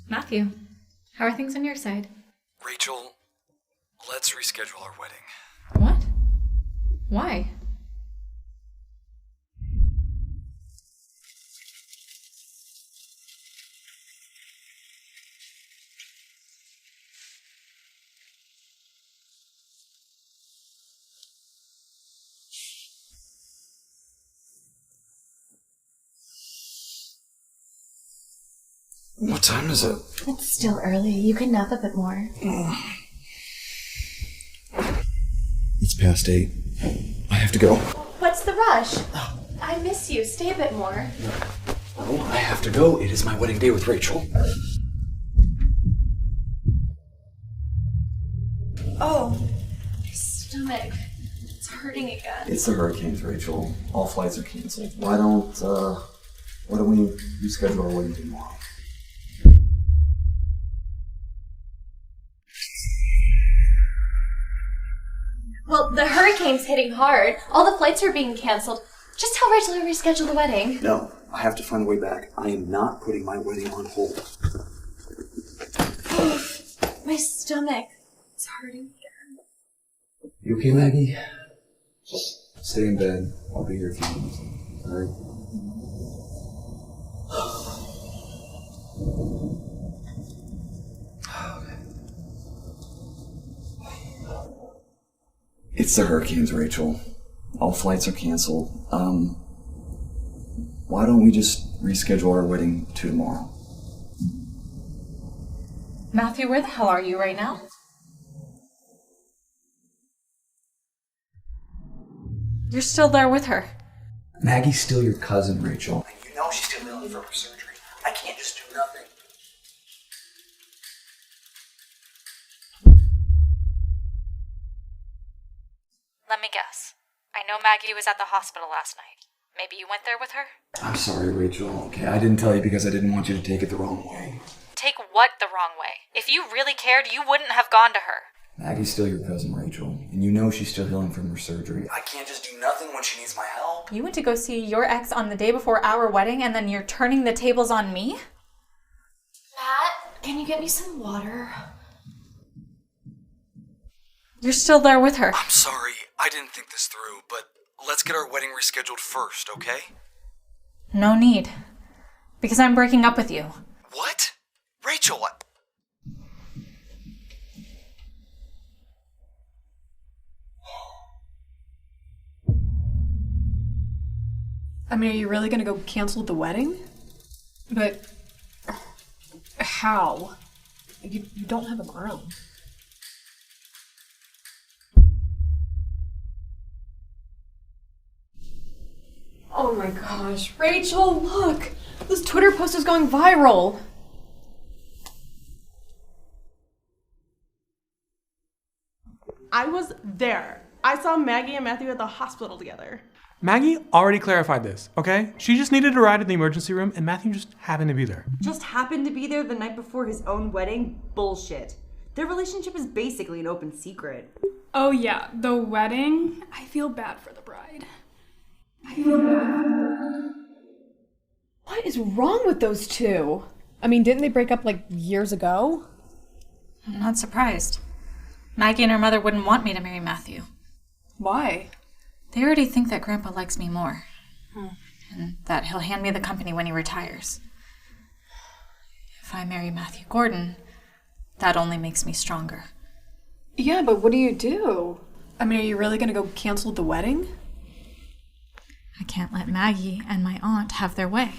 Matthew, how are things on your side? Rachel, let's reschedule our wedding. What? Why? What time is it? It's still early. You can nap a bit more. It's past 8. I have to go. What's the rush? I miss you. Stay a bit more. No, I have to go. It is my wedding day with Rachel. Oh, my stomach. It's hurting again. It's the hurricanes, Rachel. All flights are canceled. Why don't we reschedule our wedding tomorrow? Well, the hurricane's hitting hard. All the flights are being canceled. Just tell Rachel to reschedule the wedding. No, I have to find a way back. I am not putting my wedding on hold. My stomach. It's hurting again. You okay, Maggie? Just stay in bed. I'll be here if you need me. Alright? It's the hurricanes, Rachel. All flights are canceled. Why don't we just reschedule our wedding to tomorrow? Matthew, where the hell are you right now? You're still there with her. Maggie's still your cousin, Rachel. And you know she's still ill from her surgery. I can't just do nothing. Let me guess. I know Maggie was at the hospital last night. Maybe you went there with her? I'm sorry, Rachel. Okay, I didn't tell you because I didn't want you to take it the wrong way. Take what the wrong way? If you really cared, you wouldn't have gone to her. Maggie's still your cousin, Rachel. And you know she's still healing from her surgery. I can't just do nothing when she needs my help. You went to go see your ex on the day before our wedding, and then you're turning the tables on me? Matt, can you get me some water? You're still there with her. I'm sorry. I didn't think this through, but let's get our wedding rescheduled first, okay? No need. Because I'm breaking up with you. What? Rachel, what? I mean, are you really gonna go cancel the wedding? But how? You don't have a groom. Oh my gosh, Rachel, look! This Twitter post is going viral! I was there. I saw Maggie and Matthew at the hospital together. Maggie already clarified this, okay? She just needed a ride in the emergency room and Matthew just happened to be there. Just happened to be there the night before his own wedding? Bullshit. Their relationship is basically an open secret. Oh yeah, the wedding? I feel bad for the bride. I feel bad. What is wrong with those two? I mean, didn't they break up like years ago? I'm not surprised. Maggie and her mother wouldn't want me to marry Matthew. Why? They already think that Grandpa likes me more. And that he'll hand me the company when he retires. If I marry Matthew Gordon, that only makes me stronger. Yeah, but what do you do? I mean, are you really gonna go cancel the wedding? I can't let Maggie and my aunt have their way.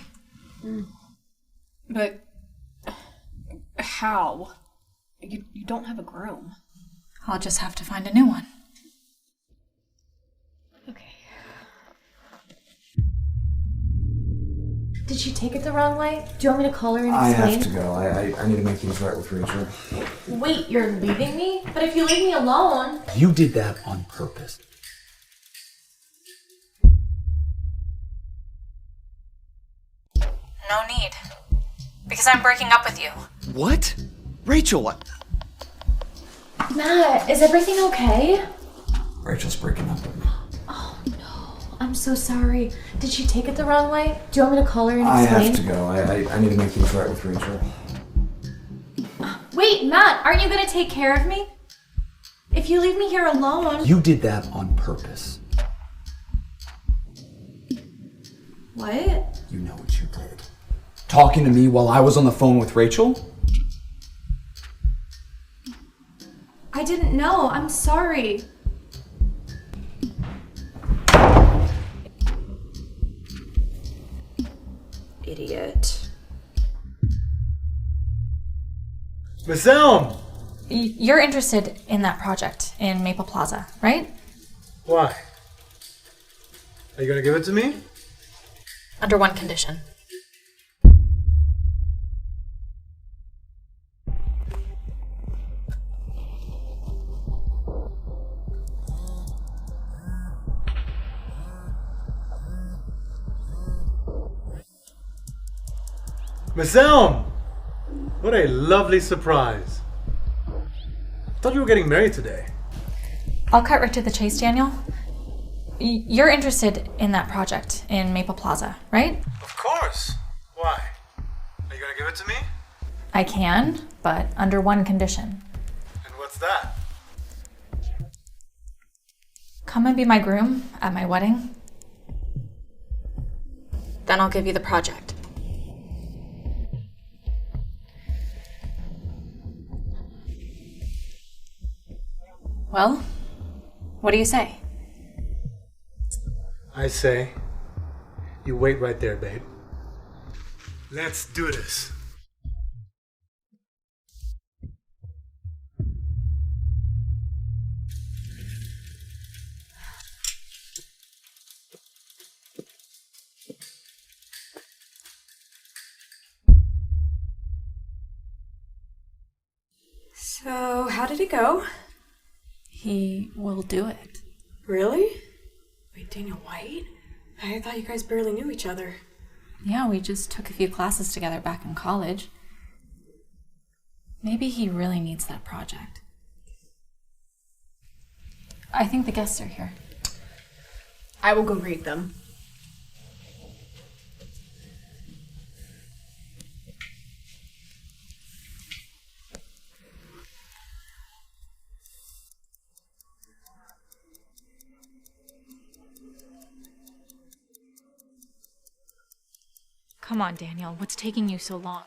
But how? You don't have a groom. I'll just have to find a new one. Okay. Did she take it the wrong way? Do you want me to call her and I explain? have to go. I need to make things right with Rachel. Wait, you're leaving me? But if you leave me alone... You did that on purpose. No need. Because I'm breaking up with you. What? Rachel, what? Matt, is everything okay? Rachel's breaking up with me. Oh no, I'm so sorry. Did she take it the wrong way? Do you want me to call her and I explain? have to go. I need to make things right with Rachel. Wait, Matt, aren't you gonna take care of me? If you leave me here alone... You did that on purpose. What? You know what you did. Talking to me while I was on the phone with Rachel? I didn't know. I'm sorry. Idiot. Miss Elm! You're interested in that project in Maple Plaza, right? Why? Are you gonna give it to me? Under one condition. Miss Elm! What a lovely surprise. I thought you were getting married today. I'll cut right to the chase, Daniel. You're interested in that project in Maple Plaza, right? Of course. Why? Are you gonna give it to me? I can, but under one condition. And what's that? Come and be my groom at my wedding. Then I'll give you the project. Well, what do you say? I say, you wait right there, babe. Let's do this. So, how did it go? He will do it. Really? Wait, Daniel White? I thought you guys barely knew each other. Yeah, we just took a few classes together back in college. Maybe he really needs that project. I think the guests are here. I will go greet them. Come on, Daniel. What's taking you so long?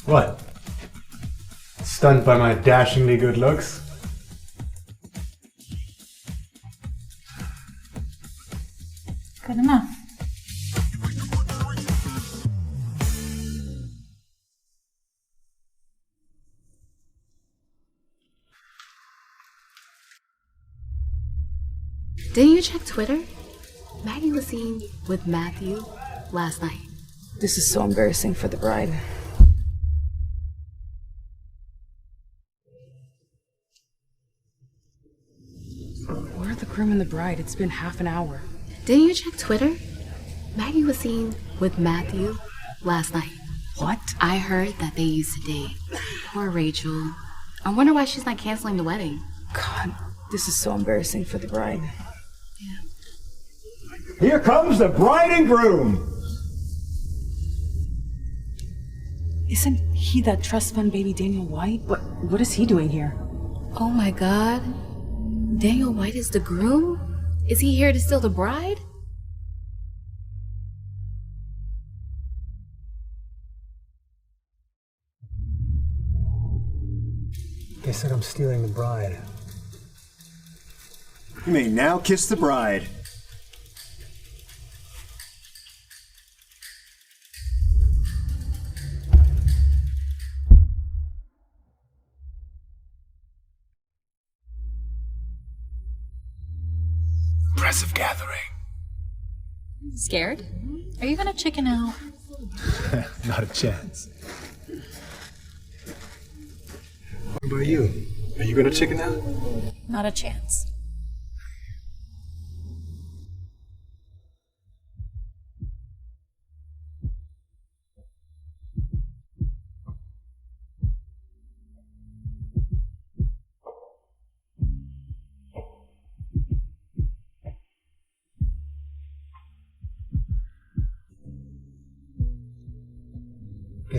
What? Stunned by my dashingly good looks? Good enough. Didn't you check Twitter? Maggie was seen with Matthew last night. This is so embarrassing for the bride. Where are the groom and the bride? It's been half an hour. Didn't you check Twitter? Maggie was seen with Matthew last night. What? I heard that they used to date. Poor Rachel. I wonder why she's not canceling the wedding. God, this is so embarrassing for the bride. Here comes the bride and groom. Isn't he that trust fund baby Daniel White? What is he doing here? Oh my god. Daniel White is the groom? Is he here to steal the bride? They said I'm stealing the bride. You may now kiss the bride. Impressive gathering. Scared? Are you gonna chicken out? Not a chance. What about you? Are you gonna chicken out? Not a chance.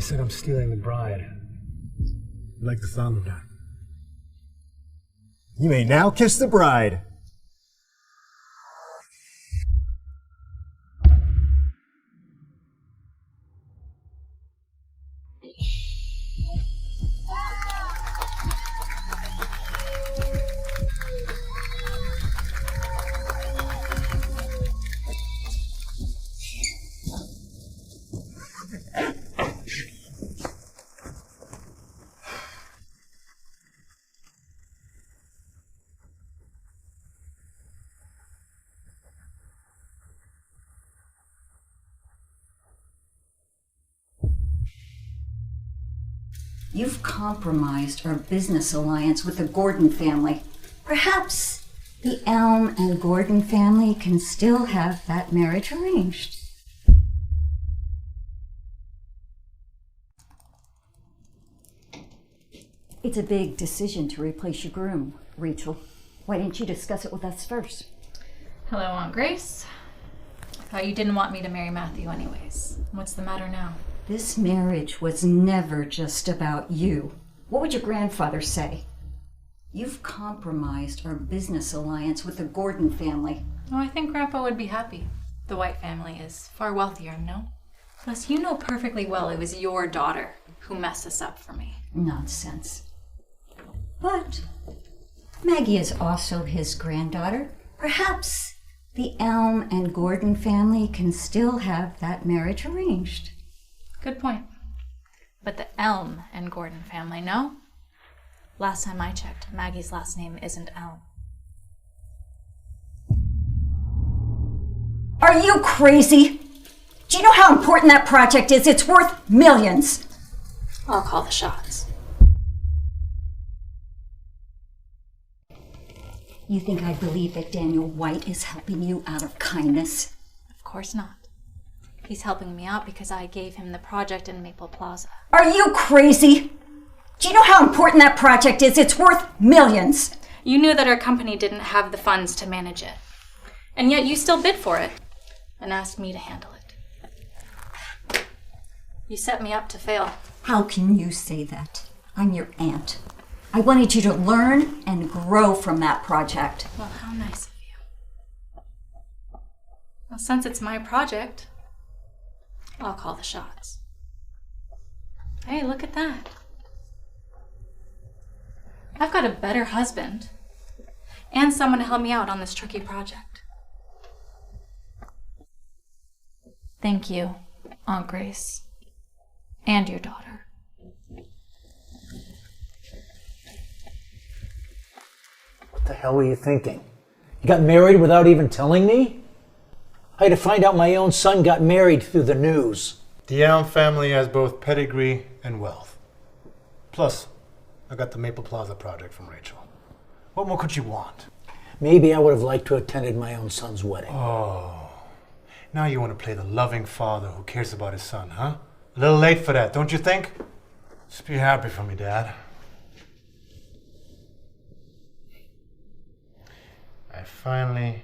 said I'm stealing the bride. I like the sound of that. You may now kiss the bride. You've compromised our business alliance with the Gordon family. Perhaps the Elm and Gordon family can still have that marriage arranged. It's a big decision to replace your groom, Rachel. Why didn't you discuss it with us first? Hello, Aunt Grace. I thought you didn't want me to marry Matthew anyways. What's the matter now? This marriage was never just about you. What would your grandfather say? You've compromised our business alliance with the Gordon family. Oh, I think Grandpa would be happy. The White family is far wealthier, no? Plus, you know perfectly well it was your daughter who messed this up for me. Nonsense. But Maggie is also his granddaughter. Perhaps the Elm and Gordon family can still have that marriage arranged. Good point. But the Elm and Gordon family, no? Last time I checked, Maggie's last name isn't Elm. Are you crazy? Do you know how important that project is? It's worth millions. I'll call the shots. You think I believe that Daniel White is helping you out of kindness? Of course not. He's helping me out because I gave him the project in Maple Plaza. Are you crazy? Do you know how important that project is? It's worth millions. You knew that our company didn't have the funds to manage it. And yet you still bid for it and asked me to handle it. You set me up to fail. How can you say that? I'm your aunt. I wanted you to learn and grow from that project. Well, how nice of you. Well, since it's my project, I'll call the shots. Hey, look at that. I've got a better husband and someone to help me out on this tricky project. Thank you, Aunt Grace, and your daughter. What the hell were you thinking? You got married without even telling me? I had to find out my own son got married through the news. The Elm family has both pedigree and wealth. Plus, I got the Maple Plaza project from Rachel. What more could you want? Maybe I would have liked to have attended my own son's wedding. Oh, now you want to play the loving father who cares about his son, huh? A little late for that, don't you think? Just be happy for me, Dad. I finally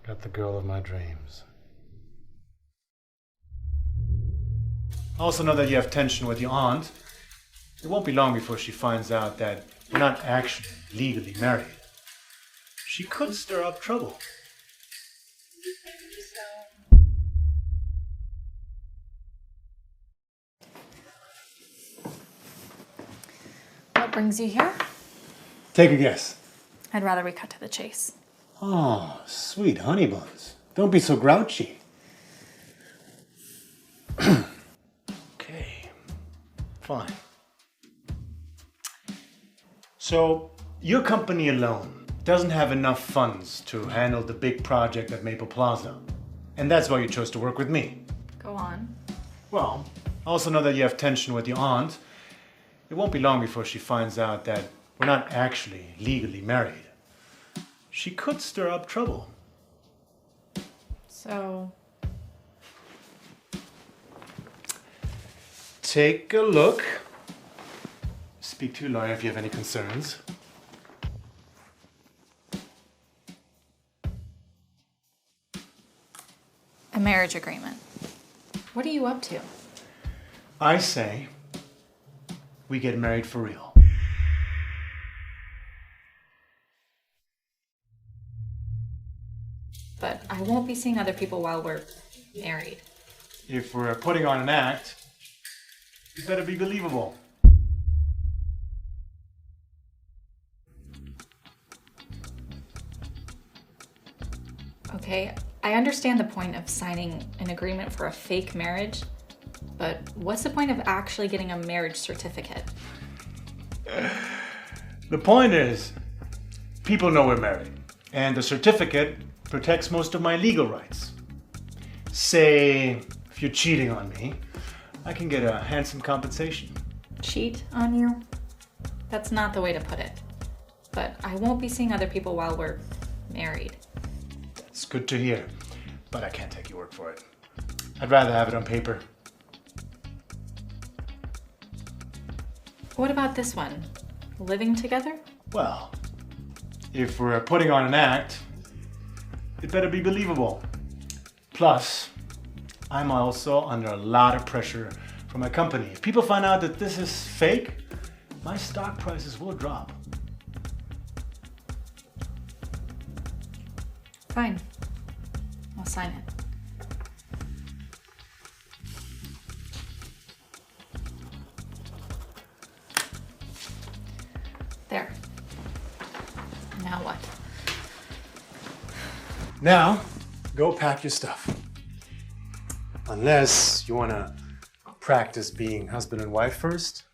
got the girl of my dreams. I also know that you have tension with your aunt. It won't be long before she finds out that we're not actually legally married. She could stir up trouble. What brings you here? Take a guess. I'd rather we cut to the chase. Oh, sweet honey buns. Don't be so grouchy. Okay, fine. So, your company alone doesn't have enough funds to handle the big project at Maple Plaza. And that's why you chose to work with me. Go on. Well, I also know that you have tension with your aunt. It won't be long before she finds out that we're not actually legally married. She could stir up trouble. So, take a look. Speak to your lawyer if you have any concerns. a marriage agreement. What are you up to? I say we get married for real. But I won't be seeing other people while we're married. If we're putting on an act, it better be believable. Okay, I understand the point of signing an agreement for a fake marriage, but what's the point of actually getting a marriage certificate? The point is, people know we're married, and the certificate protects most of my legal rights. Say, if you're cheating on me, I can get a handsome compensation. Cheat on you? That's not the way to put it. But I won't be seeing other people while we're married. It's good to hear, but I can't take your word for it. I'd rather have it on paper. What about this one? Living together? Well, if we're putting on an act, it better be believable. Plus, I'm also under a lot of pressure from my company. If people find out that this is fake, my stock prices will drop. Fine. I'll sign it. There. Now what? Now, go pack your stuff. Unless you want to practice being husband and wife first.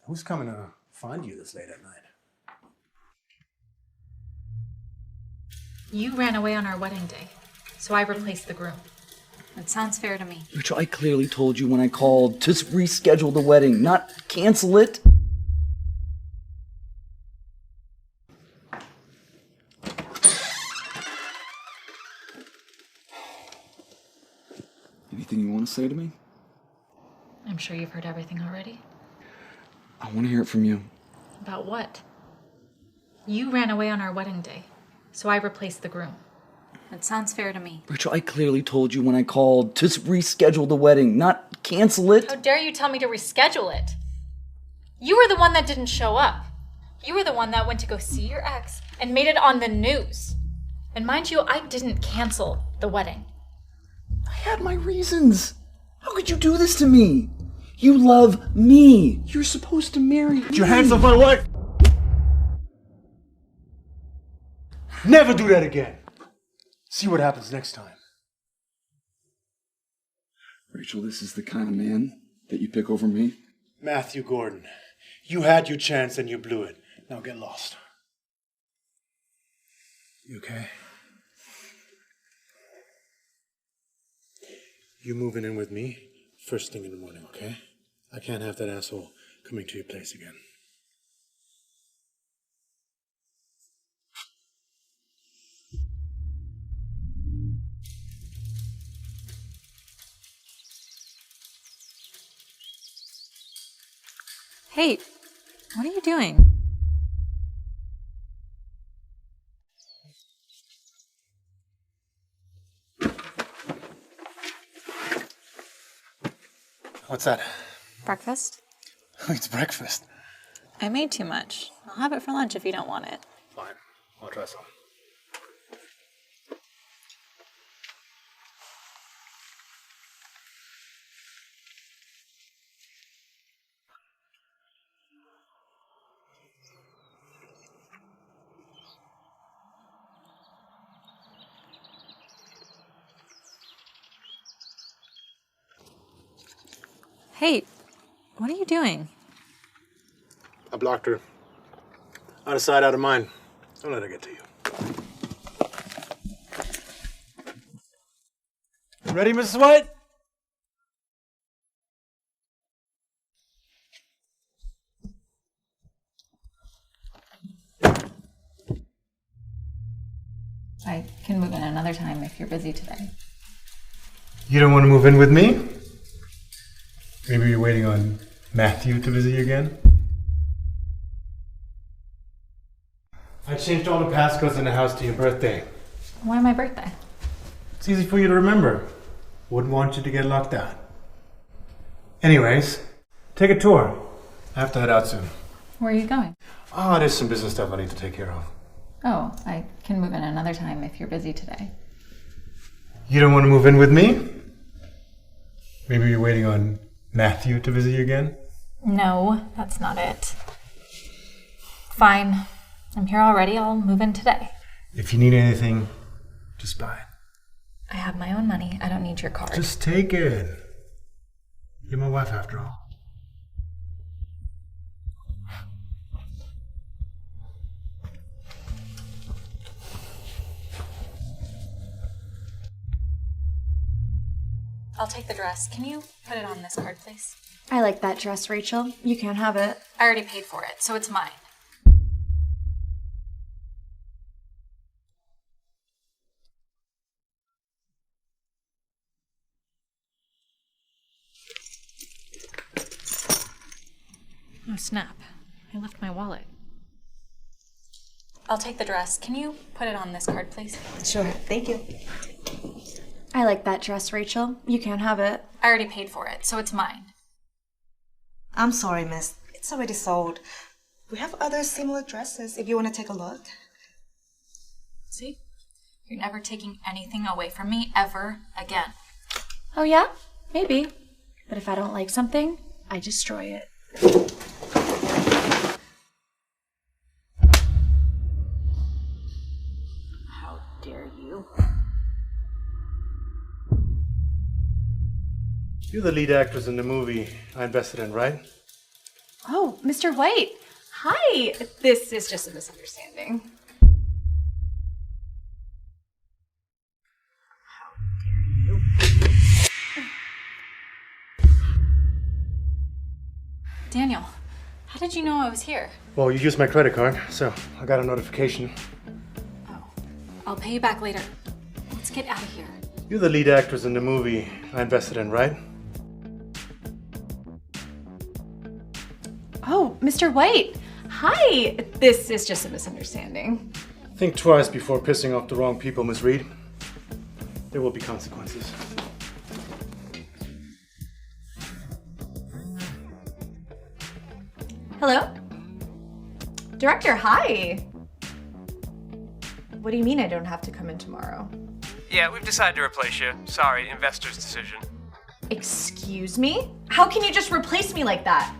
Who's coming to find you this late at night? You ran away on our wedding day, so I replaced the groom. That sounds fair to me. Rachel, I clearly told you when I called to reschedule the wedding, not cancel it. Anything you want to say to me? I'm sure you've heard everything already. I want to hear it from you. About what? You ran away on our wedding day, so I replaced the groom. That sounds fair to me. Rachel, I clearly told you when I called to reschedule the wedding, not cancel it. How dare you tell me to reschedule it? You were the one that didn't show up. You were the one that went to go see your ex and made it on the news. And mind you, I didn't cancel the wedding. I had my reasons. How could you do this to me? You love me. You're supposed to marry me. Put your hands off my wife! Never do that again. See what happens next time. Rachel, this is the kind of man that you pick over me? Matthew Gordon, you had your chance and you blew it. Now get lost. You okay? You moving in with me first thing in the morning, okay? I can't have that asshole coming to your place again. Hey, what are you doing? What's that? Breakfast? It's breakfast. I made too much. I'll have it for lunch if you don't want it. Fine, I'll try some. Hey, what are you doing? I blocked her. Out of sight, out of mind. Don't let her get to you. Ready, Mrs. White? I can move in another time if you're busy today. You don't want to move in with me? Maybe you're waiting on Matthew to visit you again? I changed all the passcodes in the house to your birthday. Why my birthday? It's easy for you to remember. Wouldn't want you to get locked out. Anyways, take a tour. I have to head out soon. Where are you going? Oh, there's some business stuff I need to take care of. Oh, I can move in another time if you're busy today. You don't want to move in with me? Maybe you're waiting on Matthew to visit you again? No, that's not it. Fine. I'm here already. I'll move in today. If you need anything, just buy it. I have my own money. I don't need your card. Just take it. You're my wife after all. I'll take the dress. Can you put it on this card, please? I like that dress, Rachel. You can't have it. I already paid for it, so it's mine. Oh, snap. I left my wallet. I'll take the dress. Can you put it on this card, please? Sure, thank you. I like that dress, Rachel. You can't have it. I already paid for it, so it's mine. I'm sorry, miss. It's already sold. We have other similar dresses if you want to take a look. See? You're never taking anything away from me ever again. Oh, yeah? Maybe. But if I don't like something, I destroy it. How dare you? You're the lead actress in the movie I invested in, right? Oh, Mr. White. Hi. This is just a misunderstanding. Daniel, how did you know I was here? Well, you used my credit card, so I got a notification. I'll pay you back later. Let's get out of here. You're the lead actress in the movie I invested in, right? Oh, Mr. White. Hi. This is just a misunderstanding. Think twice before pissing off the wrong people, Miss Reed. There will be consequences. Hello? Director, hi. What do you mean I don't have to come in tomorrow? Yeah, we've decided to replace you. Sorry, investor's decision. Excuse me? How can you just replace me like that?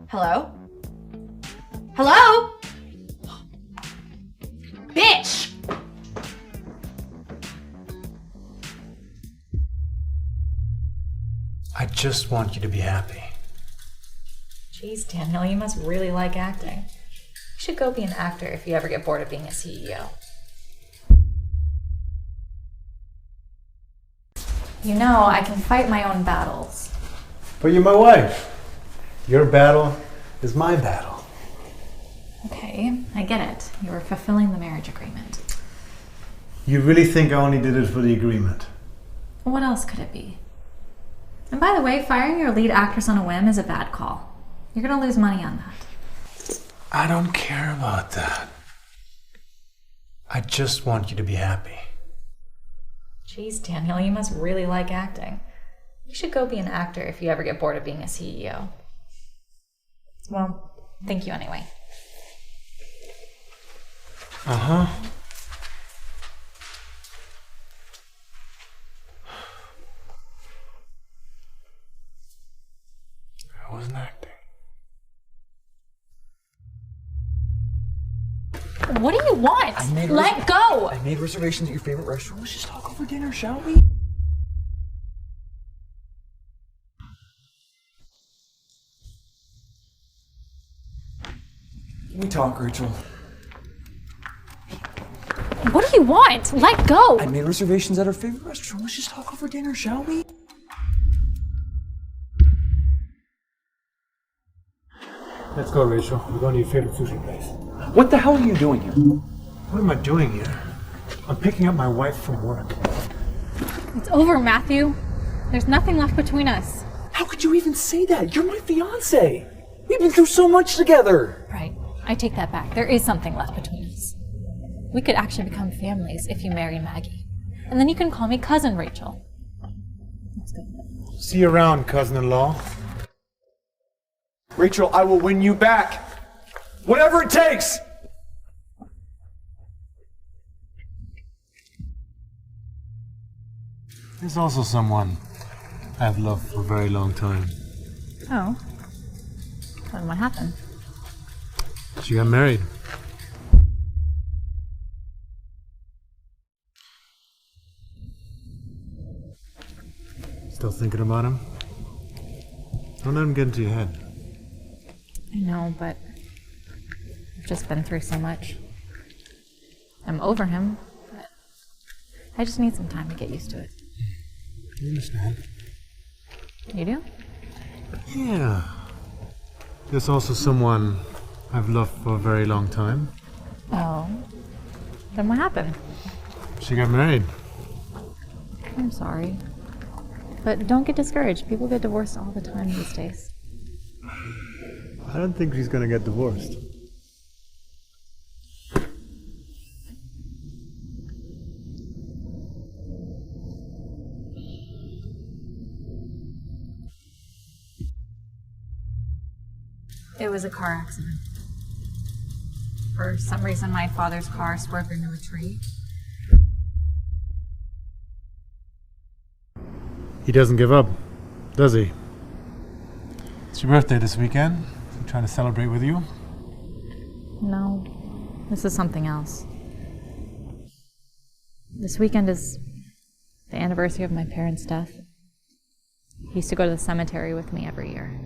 Hello? Hello? Bitch! I just want you to be happy. Jeez, Daniel, you must really like acting. You should go be an actor if you ever get bored of being a CEO. You know, I can fight my own battles. But you're my wife. Your battle is my battle. Okay, I get it. You were fulfilling the marriage agreement. You really think I only did it for the agreement? What else could it be? And by the way, firing your lead actress on a whim is a bad call. You're gonna lose money on that. I don't care about that. I just want you to be happy. Jeez, Daniel, you must really like acting. You should go be an actor if you ever get bored of being a CEO. Well, thank you anyway. Uh-huh. I wasn't acting. What do you want? Let go! I made reservations at your favorite restaurant. Let's just talk over dinner, shall we? Can we talk, Rachel? What do you want? Let go! I made reservations at our favorite restaurant. Let's just talk over dinner, shall we? Let's go, Rachel. We're going to your favorite sushi place. What the hell are you doing here? What am I doing here? I'm picking up my wife from work. It's over, Matthew. There's nothing left between us. How could you even say that? You're my fiance. We've been through so much together. Right. I take that back. There is something left between us. We could actually become families if you marry Maggie. And then you can call me Cousin Rachel. See you around, cousin-in-law. Rachel, I will win you back. Whatever it takes! There's also someone I've loved for a very long time. Oh. Then what happened? She got married. Still thinking about him? Don't let him get into your head. I know, but I've just been through so much. I'm over him, but I just need some time to get used to it. I understand. You do? Yeah. There's also someone I've loved for a very long time. Oh. Then what happened? She got married. I'm sorry. But don't get discouraged. People get divorced all the time these days. I don't think she's gonna get divorced. It was a car accident. For some reason, my father's car swerved into a tree. He doesn't give up, does he? It's your birthday this weekend. I'm trying to celebrate with you. No, this is something else. This weekend is the anniversary of my parents' death. He used to go to the cemetery with me every year.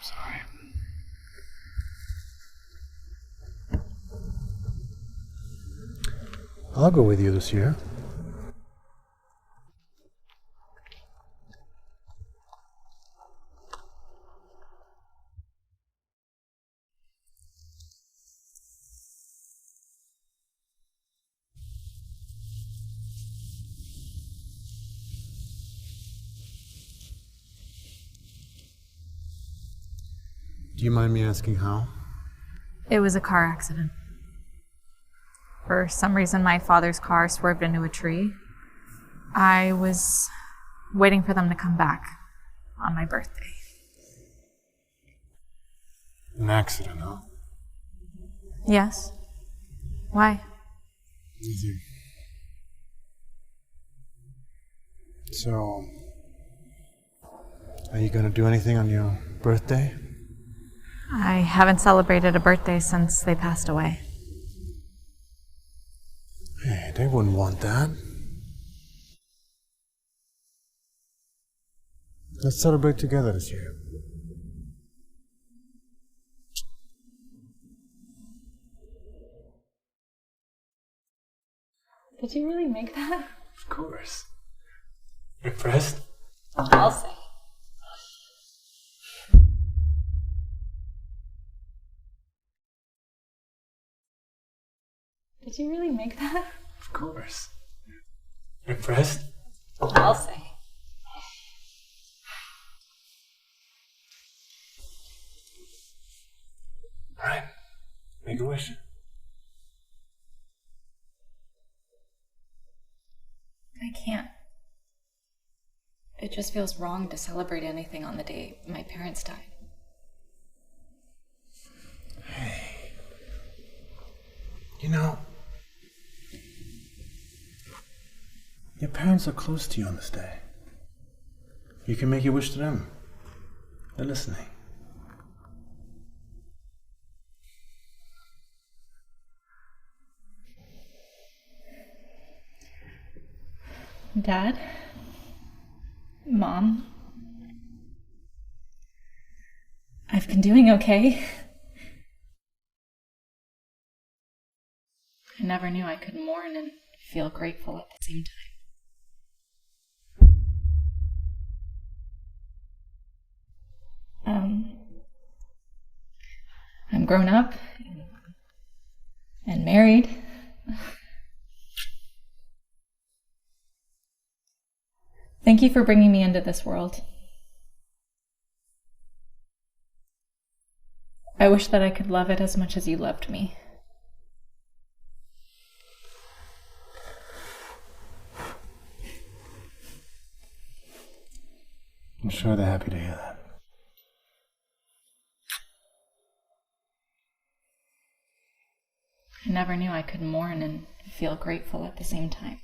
Sorry. I'll go with you this year. Do you mind me asking how? It was a car accident. For some reason, my father's car swerved into a tree. I was waiting for them to come back on my birthday. An accident, huh? Yes. Why? Easy. So, are you gonna do anything on your birthday? I haven't celebrated a birthday since they passed away. Hey, they wouldn't want that. Let's celebrate together this year. Did you really make that? Of course. Impressed? I'll say. Did you really make that? Of course. Impressed? I'll say. All right. Make a wish. I can't. It just feels wrong to celebrate anything on the day my parents died. Hey. You know, your parents are close to you on this day. You can make your wish to them. They're listening. Dad? Mom? I've been doing okay. I never knew I could mourn and feel grateful at the same time. I'm grown up and married. Thank you for bringing me into this world. I wish that I could love it as much as you loved me. I'm sure they're happy to hear that. I never knew I could mourn and feel grateful at the same time.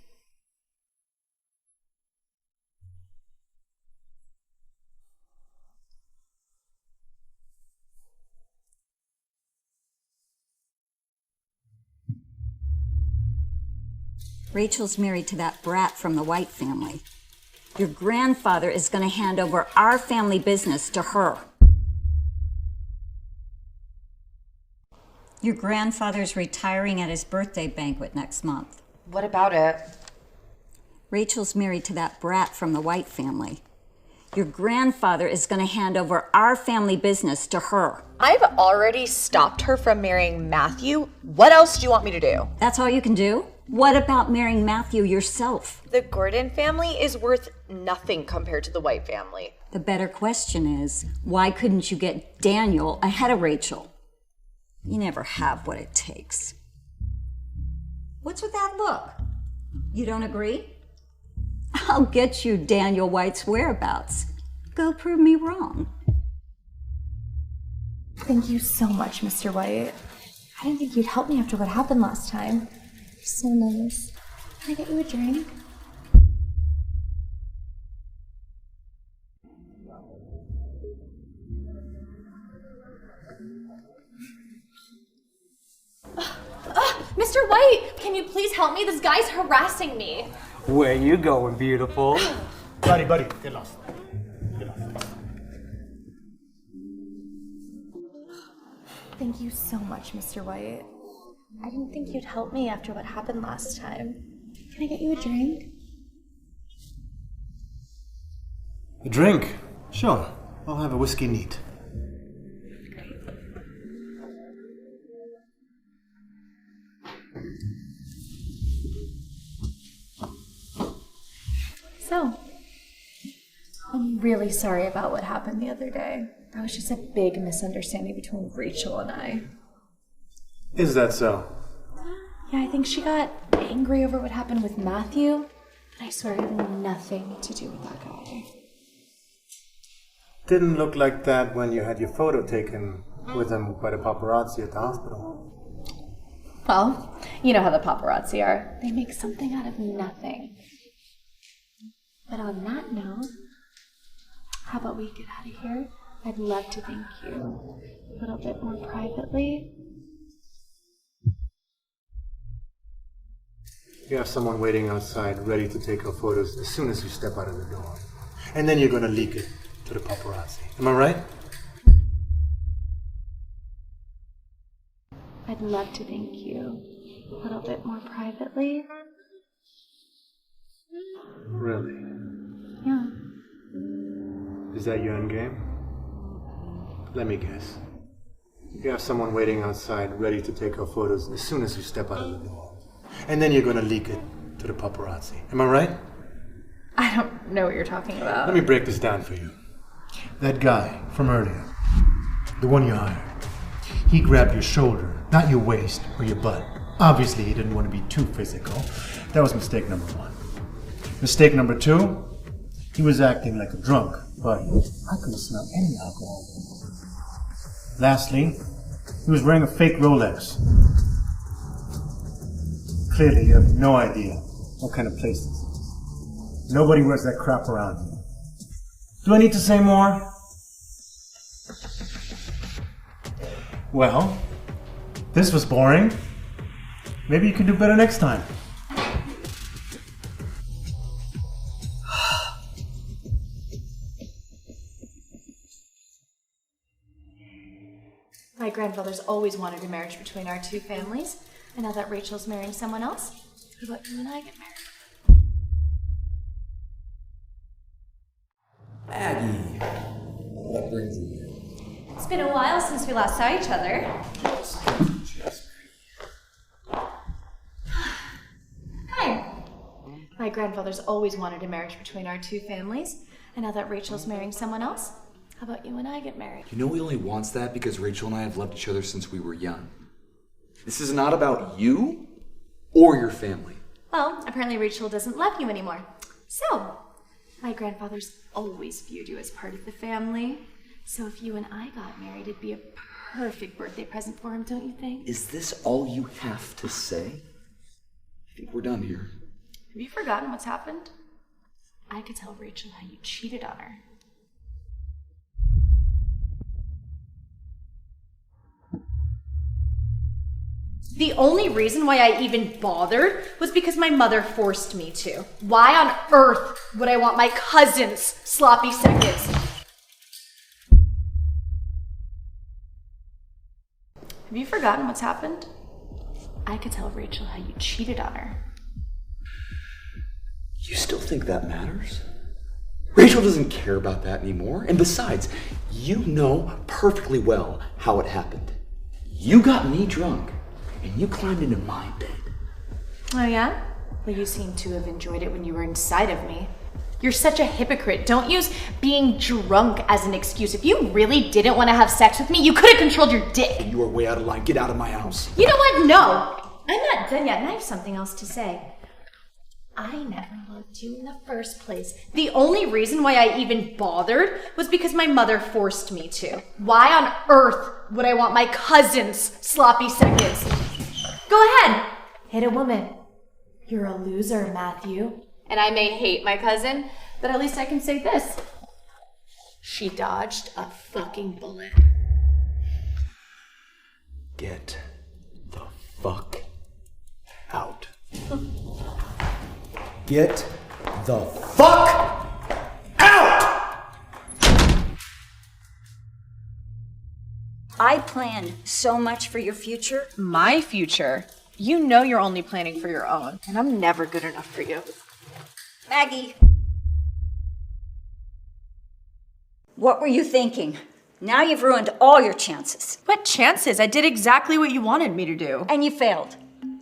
Rachel's married to that brat from the White family. Your grandfather is going to hand over our family business to her. Your grandfather's retiring at his birthday banquet next month. What about it? Rachel's married to that brat from the White family. Your grandfather is going to hand over our family business to her. I've already stopped her from marrying Matthew. What else do you want me to do? That's all you can do? What about marrying Matthew yourself? The Gordon family is worth nothing compared to the White family. The better question is, why couldn't you get Daniel ahead of Rachel? You never have what it takes. What's with that look? You don't agree? I'll get you Daniel White's whereabouts. Go prove me wrong. Thank you so much, Mr. White. I didn't think you'd help me after what happened last time. You're so nice. Can I get you a drink? Mr. White, can you please help me? This guy's harassing me. Where you going, beautiful? Buddy, get lost. Thank you so much, Mr. White. I didn't think you'd help me after what happened last time. Can I get you a drink? A drink? Sure. I'll have a whiskey neat. So, I'm really sorry about what happened the other day. That was just a big misunderstanding between Rachel and I. Is that so? Yeah, I think she got angry over what happened with Matthew, but I swear it had nothing to do with that guy. Didn't look like that when you had your photo taken with him by the paparazzi at the hospital. Well, you know how the paparazzi are. They make something out of nothing. But on that note, how about we get out of here? I'd love to thank you a little bit more privately. You have someone waiting outside ready to take our photos as soon as you step out of the door. And then you're going to leak it to the paparazzi. Am I right? I'd love to thank you a little bit more privately. Really? Yeah. Is that your end game? Let me guess. You have someone waiting outside ready to take our photos as soon as you step out of the door. And then you're going to leak it to the paparazzi. Am I right? I don't know what you're talking about. Let me break this down for you. That guy from earlier, the one you hired, he grabbed your shoulder, not your waist or your butt. Obviously, he didn't want to be too physical. That was mistake number one. Mistake number two, he was acting like a drunk, but I couldn't smell any alcohol. Lastly, he was wearing a fake Rolex. Clearly, you have no idea what kind of place this is. Nobody wears that crap around here. Do I need to say more? Well, this was boring. Maybe you can do better next time. My grandfather's always wanted a marriage between our two families, and now that Rachel's marrying someone else, how about you and I get married? Maggie, what brings you here? It's been a while since we last saw each other. Hi. My grandfather's always wanted a marriage between our two families, and now that Rachel's marrying someone else, How about you and I get married? You know he only wants that because Rachel and I have loved each other since we were young. This is not about you or your family. Well, apparently Rachel doesn't love you anymore. So, my grandfather's always viewed you as part of the family. So if you and I got married, it'd be a perfect birthday present for him, don't you think? Is this all you have to say? I think we're done here. Have you forgotten what's happened? I could tell Rachel how you cheated on her. The only reason why I even bothered was because my mother forced me to. Why on earth would I want my cousin's sloppy seconds? Have you forgotten what's happened? I could tell Rachel how you cheated on her. You still think that matters? Rachel doesn't care about that anymore. And besides, you know perfectly well how it happened. You got me drunk, and you climbed into my bed. Oh yeah? Well, you seem to have enjoyed it when you were inside of me. You're such a hypocrite. Don't use being drunk as an excuse. If you really didn't want to have sex with me, you could have controlled your dick. You are way out of line. Get out of my house. You know what? No! I'm not done yet, and I have something else to say. I never loved you in the first place. The only reason why I even bothered was because my mother forced me to. Why on earth would I want my cousin's sloppy seconds? Go ahead, hit a woman. You're a loser, Matthew. And I may hate my cousin, but at least I can say this. She dodged a fucking bullet. Get the fuck out. Get the fuck out! I planned so much for your future. My future? You know you're only planning for your own, and I'm never good enough for you. Maggie. What were you thinking? Now you've ruined all your chances. What chances? I did exactly what you wanted me to do. And you failed.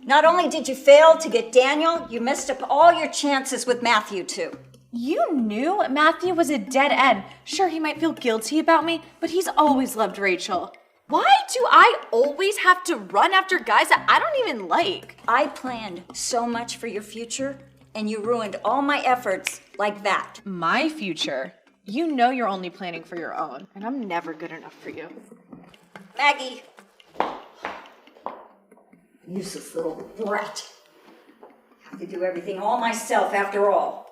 Not only did you fail to get Daniel, you messed up all your chances with Matthew, too. You knew Matthew was a dead end. Sure, he might feel guilty about me, but he's always loved Rachel. Why do I always have to run after guys that I don't even like? I planned so much for your future, and you ruined all my efforts like that. My future? You know you're only planning for your own, and I'm never good enough for you. Maggie. Useless little brat. I have to do everything all myself after all.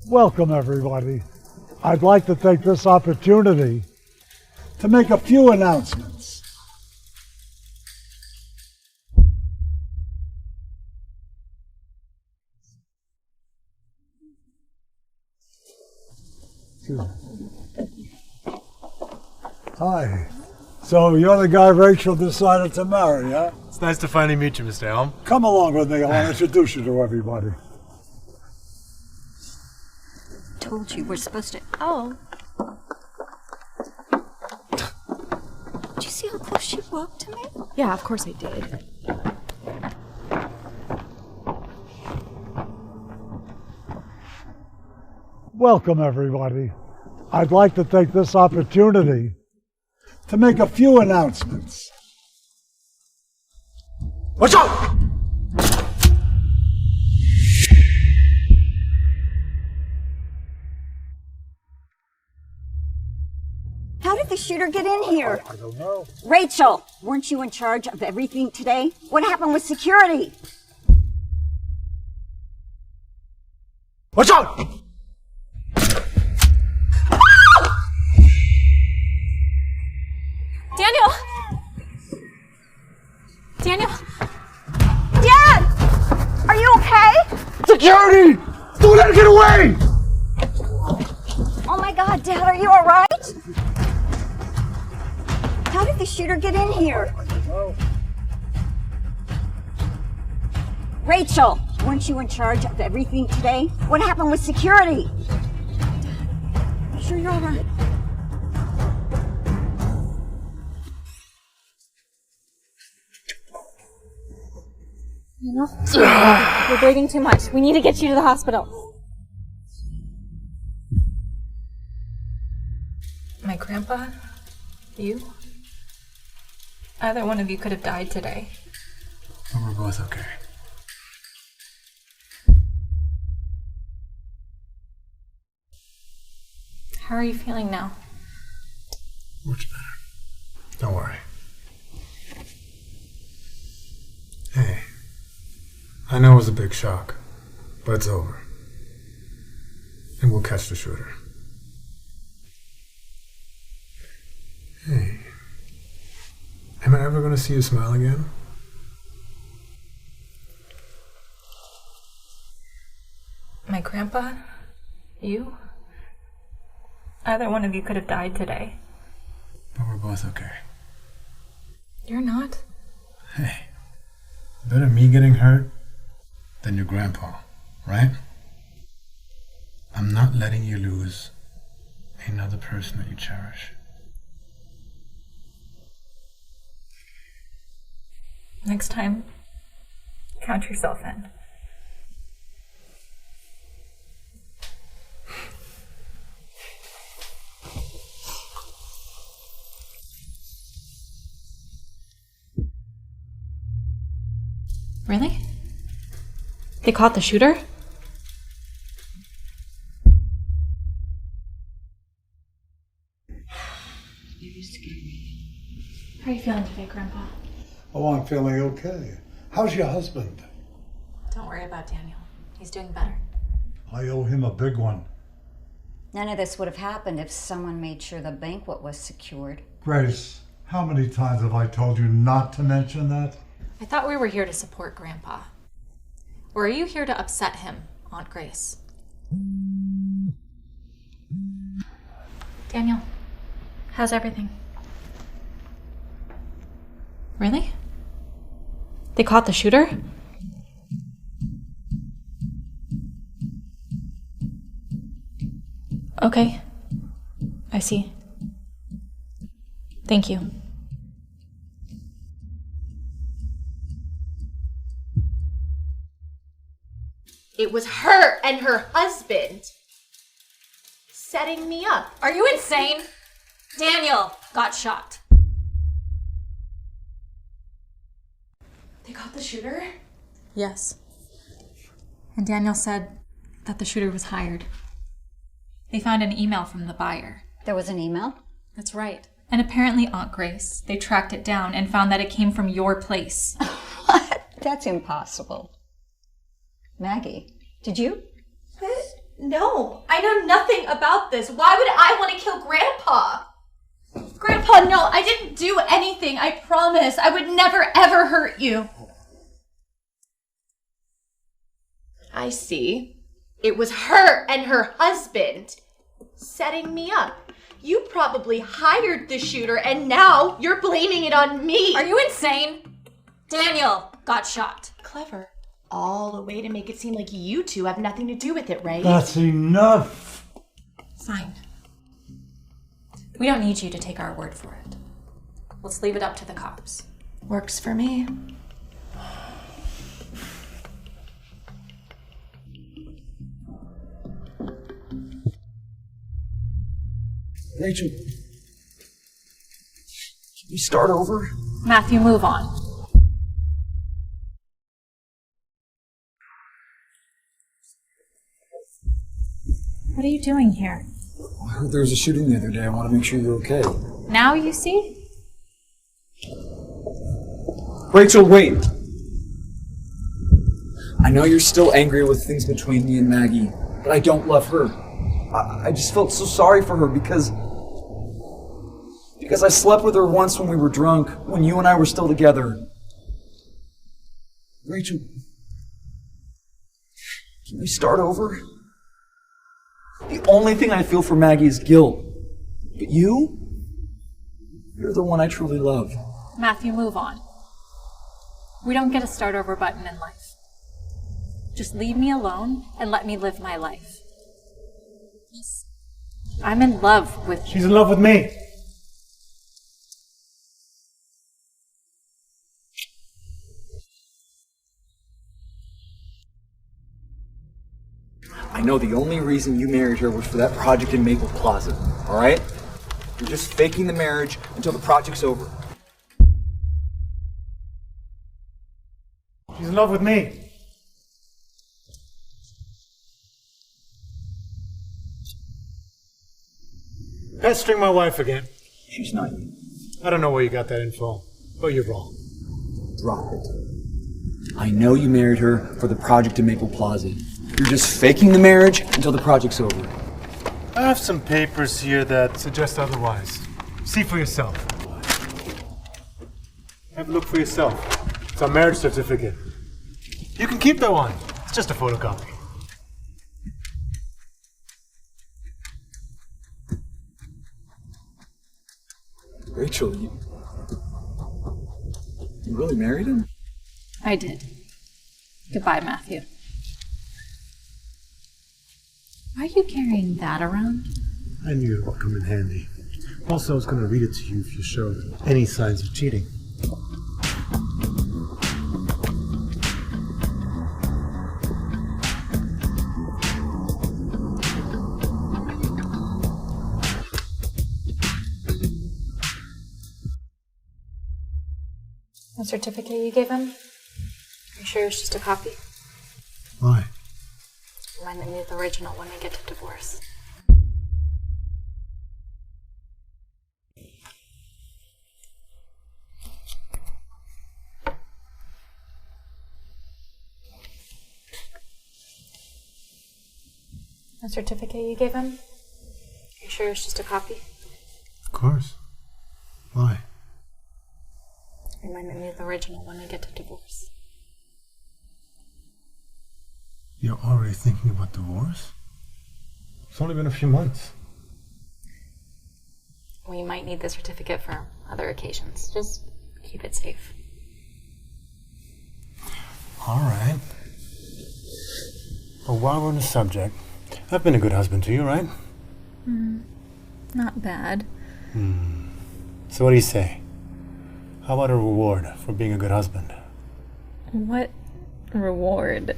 Welcome, everybody. I'd like to take this opportunity to make a few announcements. Hi. So you're the guy Rachel decided to marry, huh? It's nice to finally meet you, Mr. Elm. Come along with me. I'll introduce you to everybody. Told you we're supposed to... Oh. Did you see how close she walked to me? Yeah, of course I did. Welcome, everybody. I'd like to take this opportunity to make a few announcements. Watch out! How did the shooter get in here? I don't know. Rachel, weren't you in charge of everything today? What happened with security? Watch out! Daniel! Daniel! Dad! Are you okay? Security! Don't let her get away! Oh my God, Dad, are you all right? How did the shooter get in here? Rachel, weren't you in charge of everything today? What happened with security? Sure you're all right. You're bleeding too much. We need to get you to the hospital. My grandpa? You? Either one of you could have died today. But we're both okay. How are you feeling now? Much better. Don't worry. Hey, I know it was a big shock, but it's over. And we'll catch the shooter. Hey, am I ever going to see you smile again? My grandpa? You? Either one of you could have died today. But we're both okay. You're not? Hey, better me getting hurt than your grandpa, right? I'm not letting you lose another person that you cherish. Next time, count yourself in. Really? They caught the shooter? How are you feeling today, Grandpa? Oh, I'm feeling okay. How's your husband? Don't worry about Daniel. He's doing better. I owe him a big one. None of this would have happened if someone made sure the banquet was secured. Grace, how many times have I told you not to mention that? I thought we were here to support Grandpa. Or are you here to upset him, Aunt Grace? Daniel, how's everything? Really? They caught the shooter? Okay. I see. Thank you. It was her and her husband setting me up. Are you insane? Daniel got shot. They caught the shooter? Yes. And Daniel said that the shooter was hired. They found an email from the buyer. There was an email? That's right. And apparently, Aunt Grace, they tracked it down and found that it came from your place. What? That's impossible. Maggie, did you? No, I know nothing about this. Why would I want to kill Grandpa? Grandpa, no, I didn't do anything. I promise. I would never, ever hurt you. I see. It was her and her husband setting me up. You probably hired the shooter and now you're blaming it on me. Are you insane? Daniel got shot. Clever. All a way to make it seem like you two have nothing to do with it, right? That's enough. Fine. We don't need you to take our word for it. Let's leave it up to the cops. Works for me. Rachel, can we start over? Matthew, move on. What are you doing here? I heard there was a shooting the other day. I want to make sure you're okay. Now you see? Rachel, wait! I know you're still angry with things between me and Maggie, but I don't love her. I just felt so sorry for her because I slept with her once when we were drunk, when you and I were still together. Rachel, can we start over? The only thing I feel for Maggie is guilt. But you're the one I truly love. Matthew, move on. We don't get a start over button in life. Just leave me alone and let me live my life. I'm in love with you. She's in love with me. know the only reason you married her was for that project in Maple Plaza, all right? You're just faking the marriage until the project's over. She's in love with me. Pestering my wife again. She's not you. I don't know where you got that info, but you're wrong. Drop it. I know you married her for the project in Maple Plaza. You're just faking the marriage until the project's over. I have some papers here that suggest otherwise. See for yourself. Have a look for yourself. It's our marriage certificate. You can keep that one. It's just a photocopy. Rachel, you really married him? I did. Goodbye, Matthew. Why are you carrying that around? I knew it would come in handy. Also, I was going to read it to you if you showed any signs of cheating. The certificate you gave him? Are you sure it's just a copy? Why? Remind me of the original when we get to divorce. The certificate you gave him? Are you sure it's just a copy? Of course. Why? Remind me of the original when we get to divorce. You're already thinking about divorce? It's only been a few months. We might need the certificate for other occasions. Just keep it safe. All right. But while we're on the subject, I've been a good husband to you, right? Not bad. So what do you say? How about a reward for being a good husband? What reward?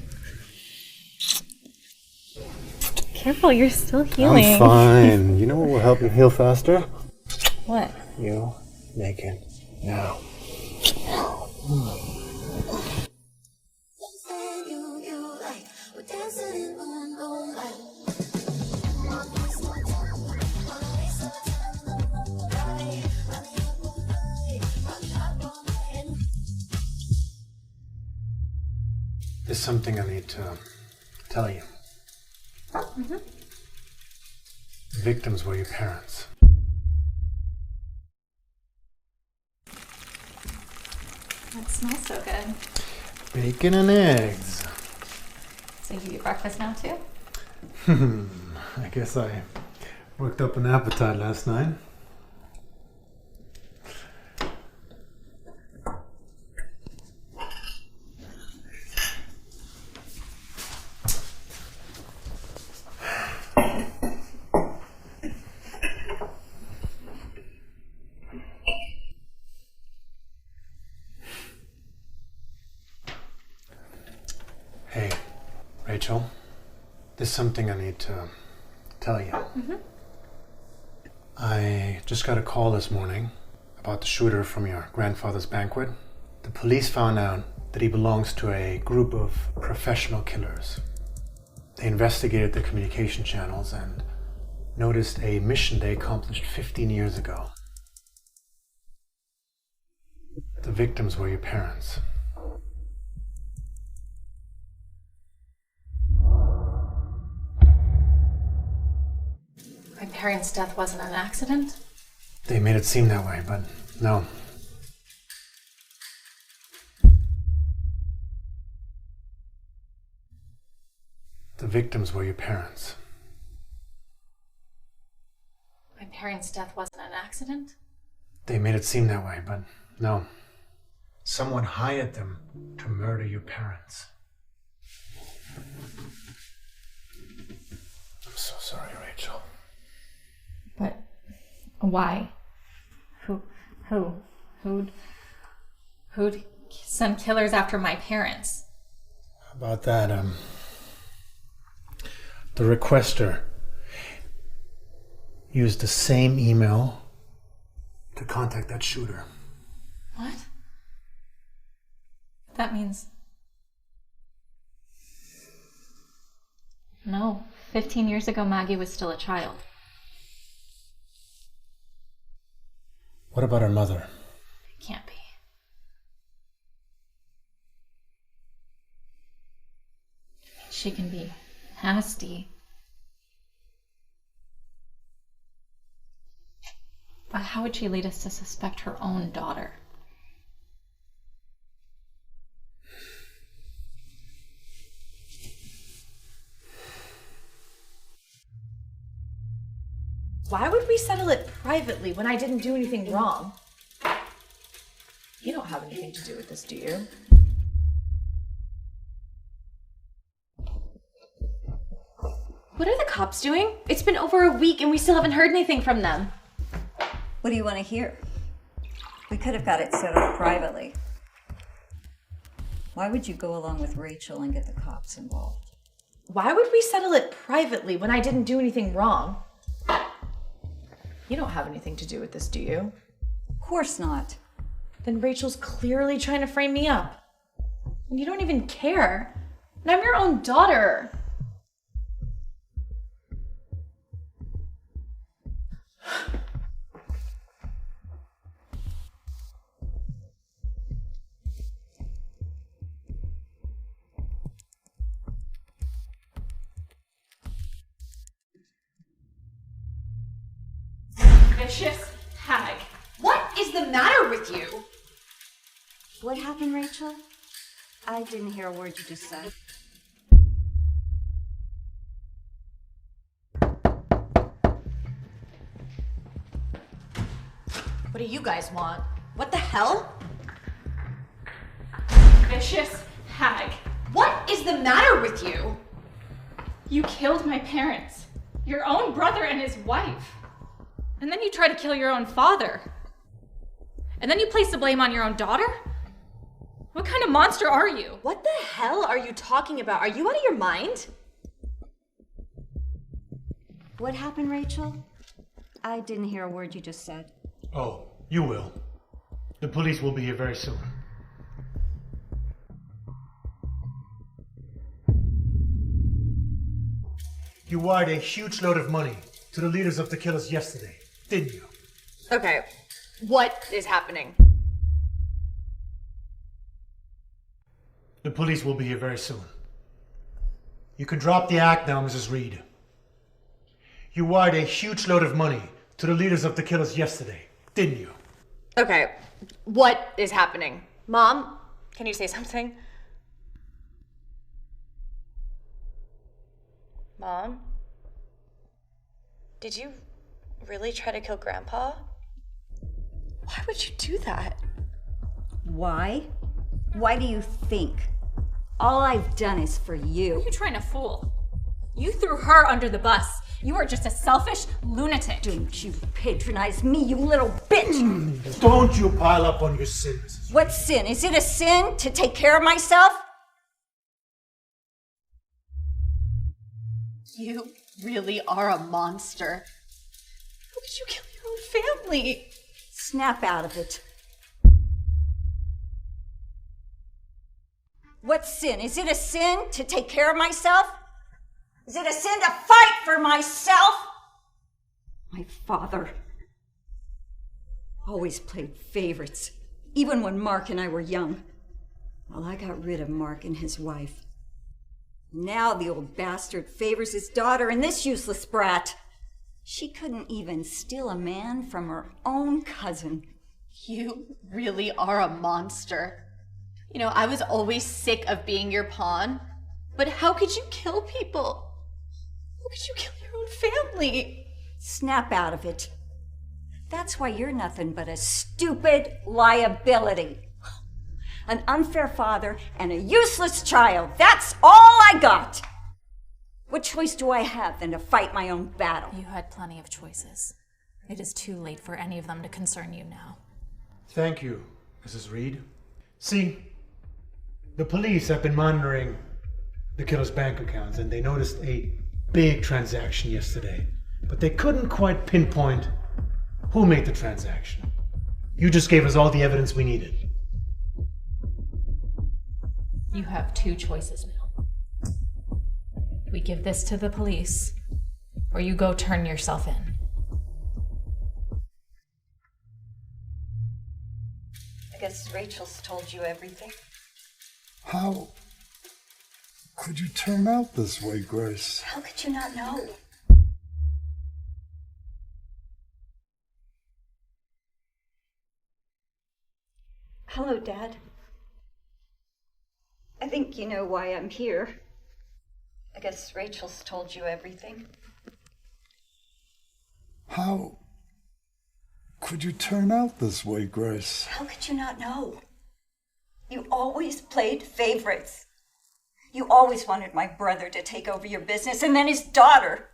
Careful, you're still healing. I'm fine. You know what will help you heal faster? What? You naked now. There's something I need to tell you. Mm-hmm. The victims were your parents. That smells so good. Bacon and eggs. So you eat breakfast now too? I guess I worked up an appetite last night. Hey, Rachel, there's something I need to tell you. Mm-hmm. I just got a call this morning about the shooter from your grandfather's banquet. The police found out that he belongs to a group of professional killers. They investigated their communication channels and noticed a mission they accomplished 15 years ago. The victims were your parents. My parents' death wasn't an accident? They made it seem that way, but no. The victims were your parents. My parents' death wasn't an accident? They made it seem that way, but no. Someone hired them to murder your parents. I'm so sorry, Rachel. But why? Who'd send killers after my parents? About that, the requester used the same email to contact that shooter. What? That means... No, 15 years ago Maggie was still a child. What about her mother? It can't be. She can be nasty. But how would she lead us to suspect her own daughter? Why would we settle it privately when I didn't do anything wrong? You don't have anything to do with this, do you? What are the cops doing? It's been over a week and we still haven't heard anything from them. What do you want to hear? We could have got it settled privately. Why would you go along with Rachel and get the cops involved? Why would we settle it privately when I didn't do anything wrong? You don't have anything to do with this, do you? Of course not. Then Rachel's clearly trying to frame me up. And you don't even care. And I'm your own daughter. Vicious hag. What is the matter with you? What happened, Rachel? I didn't hear a word you just said. What do you guys want? What the hell? Vicious hag. What is the matter with you? You killed my parents, your own brother and his wife. And then you try to kill your own father. And then you place the blame on your own daughter? What kind of monster are you? What the hell are you talking about? Are you out of your mind? What happened, Rachel? I didn't hear a word you just said. Oh, you will. The police will be here very soon. You wired a huge load of money to the leaders of the killers yesterday, didn't you? Okay, what is happening? The police will be here very soon. You can drop the act now, Mrs. Reed. You wired a huge load of money to the leaders of the killers yesterday, didn't you? Okay, what is happening? Mom, can you say something? Mom? Did you really try to kill Grandpa? Why would you do that? Why? Why do you think? All I've done is for you. Who are you trying to fool? You threw her under the bus. You are just a selfish lunatic. Don't you patronize me, you little bitch! Don't you pile up on your sins. What sin? Is it a sin to take care of myself? You really are a monster. How could you kill your own family? Snap out of it. What sin? Is it a sin to take care of myself? Is it a sin to fight for myself? My father always played favorites, even when Mark and I were young. Well, I got rid of Mark and his wife. Now the old bastard favors his daughter and this useless brat. She couldn't even steal a man from her own cousin. You really are a monster. You know, I was always sick of being your pawn, but how could you kill people? How could you kill your own family? Snap out of it. That's why you're nothing but a stupid liability. An unfair father and a useless child. That's all I got. What choice do I have than to fight my own battle? You had plenty of choices. It is too late for any of them to concern you now. Thank you, Mrs. Reed. See, the police have been monitoring the killer's bank accounts and they noticed a big transaction yesterday, but they couldn't quite pinpoint who made the transaction. You just gave us all the evidence we needed. You have two choices now. We give this to the police, or you go turn yourself in. I guess Rachel's told you everything. How could you turn out this way, Grace? How could you not know? Hello, Dad. I think you know why I'm here. I guess Rachel's told you everything. How could you turn out this way, Grace? How could you not know? You always played favorites. You always wanted my brother to take over your business and then his daughter.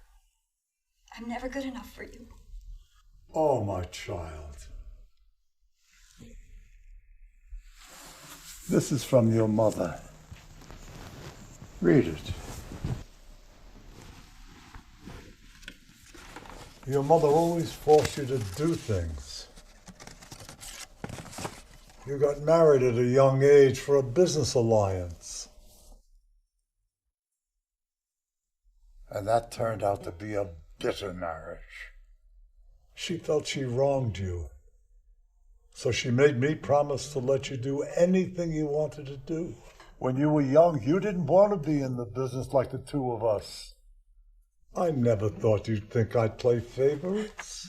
I'm never good enough for you. Oh, my child. This is from your mother. Read it. Your mother always forced you to do things. You got married at a young age for a business alliance. And that turned out to be a bitter marriage. She felt she wronged you. So she made me promise to let you do anything you wanted to do. When you were young, you didn't want to be in the business like the two of us. I never thought you'd think I'd play favorites.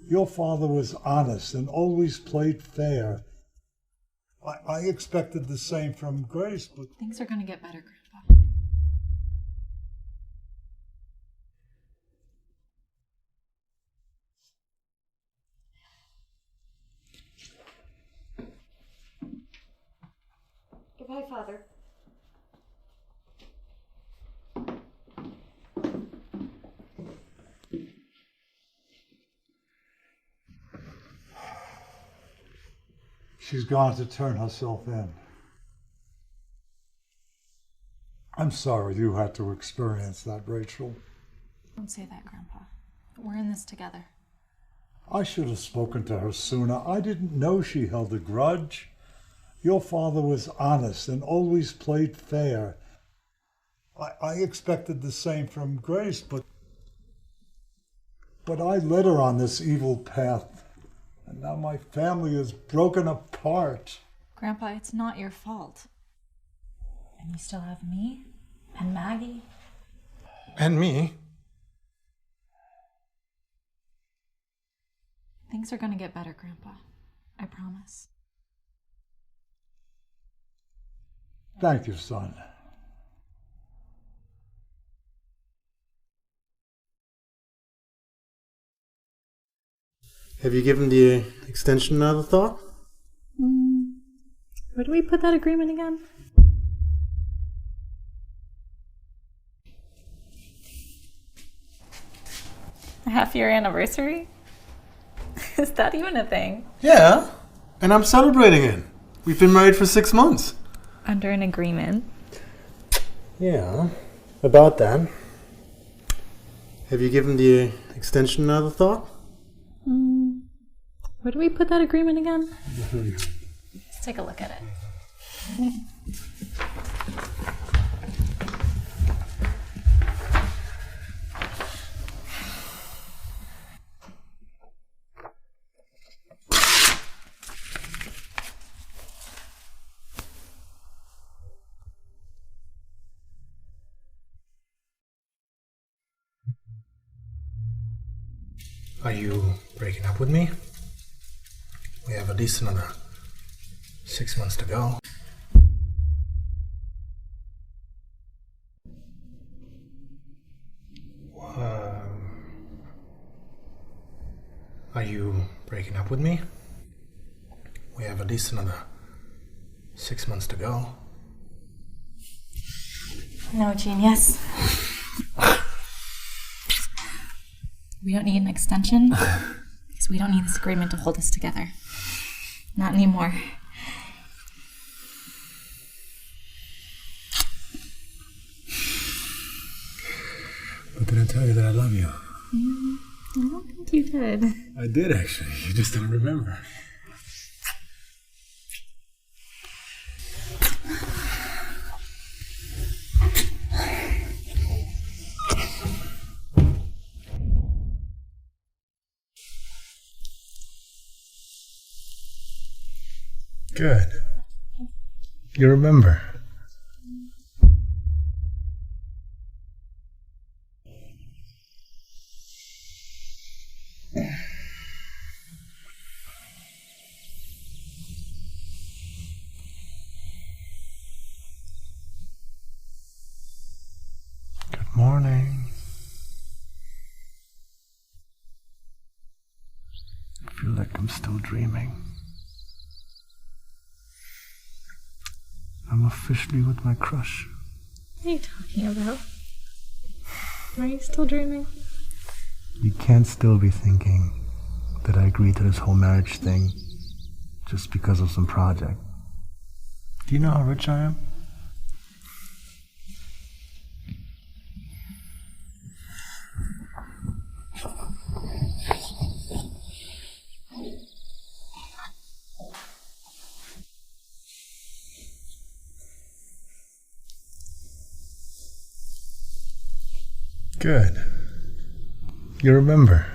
Your father was honest and always played fair. I expected the same from Grace, but... Things are gonna get better, Grandpa. Goodbye, Father. She's gone to turn herself in. I'm sorry you had to experience that, Rachel. Don't say that, Grandpa. We're in this together. I should have spoken to her sooner. I didn't know she held a grudge. Your father was honest and always played fair. I expected the same from Grace, but I led her on this evil path. And now my family is broken apart. Grandpa, it's not your fault. And you still have me and Maggie. And me. Things are gonna get better, Grandpa. I promise. Thank you, son. Have you given the extension another thought? Where do we put that agreement again? A half-year anniversary? Is that even a thing? Yeah, and I'm celebrating it. We've been married for 6 months. Under an agreement? Yeah, about that. Have you given the extension another thought? Where do we put that agreement again? Let's take a look at it. Are you breaking up with me? We have at least another 6 months to go. Are you breaking up with me? We have at least another 6 months to go. No, genius. We don't need an extension because Because we don't need this agreement to hold us together. Not anymore. But did I tell you that I love you? I don't think you did. I did, actually. You just didn't remember. Good. You remember. Good morning. I feel like I'm still dreaming. I'm officially with my crush. What are you talking about? Are you still dreaming? You can't still be thinking that I agreed to this whole marriage thing just because of some project. Do you know how rich I am? Good. You remember.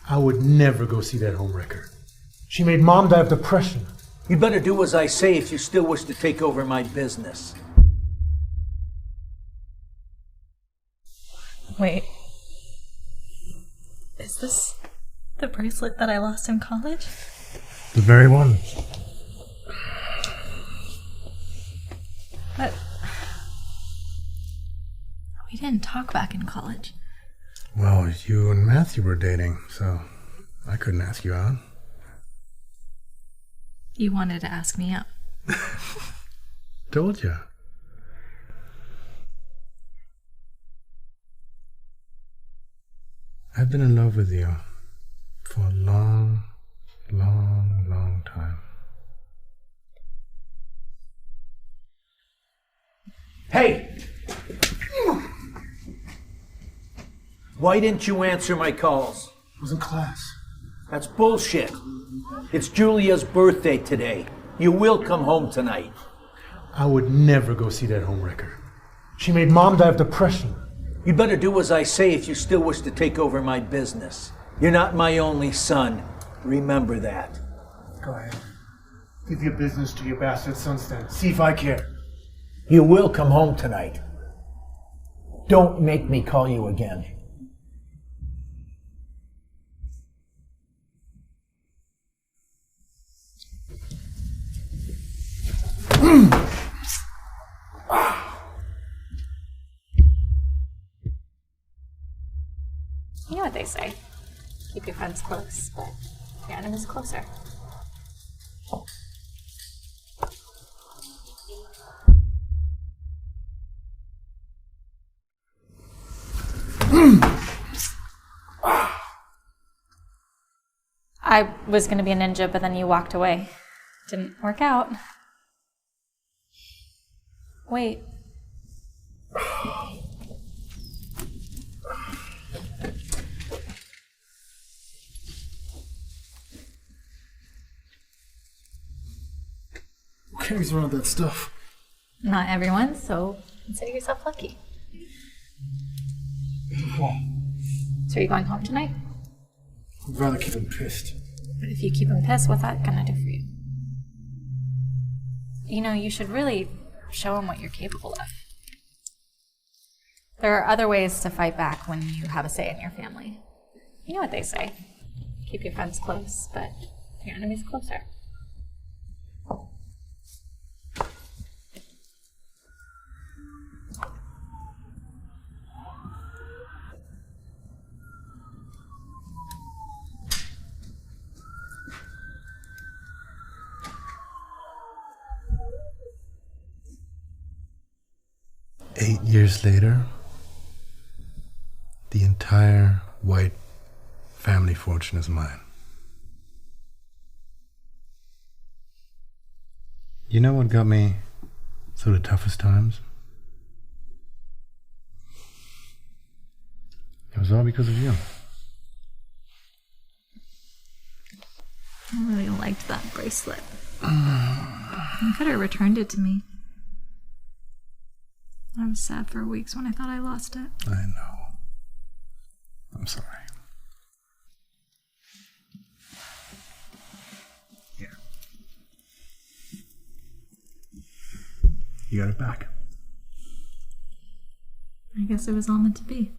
I would never go see that homewrecker. She made Mom die of depression. You'd better do as I say if you still wish to take over my business. Wait. Is this the bracelet that I lost in college? The very one. But we didn't talk back in college. Well, you and Matthew were dating, so I couldn't ask you out. You wanted to ask me out. Told ya. I've been in love with you for a long, long, long time. Hey! Why didn't you answer my calls? I was in class. That's bullshit. It's Julia's birthday today. You will come home tonight. I would never go see that homewrecker. She made Mom die of depression. You'd better do as I say if you still wish to take over my business. You're not my only son. Remember that. Go ahead. Give your business to your bastard sons then. See if I care. You will come home tonight. Don't make me call you again. You know what they say. Keep your friends close, but your enemies closer. I was gonna be a ninja, but then you walked away. Didn't work out. Wait. Who carries around that stuff? Not everyone, so consider yourself lucky. So are you going home tonight? I'd rather keep him pissed. But if you keep him pissed, what's that gonna do for you? You know, you should really show him what you're capable of. There are other ways to fight back when you have a say in your family. You know what they say. Keep your friends close, but your enemies closer. Years later, the entire entire white family fortune is mine. You know what got me through the toughest times? It was all because of you. I really liked that bracelet. You could have returned it to me. I was sad for weeks when I thought I lost it. I know. I'm sorry. Here. You got it back. I guess it was all meant to be.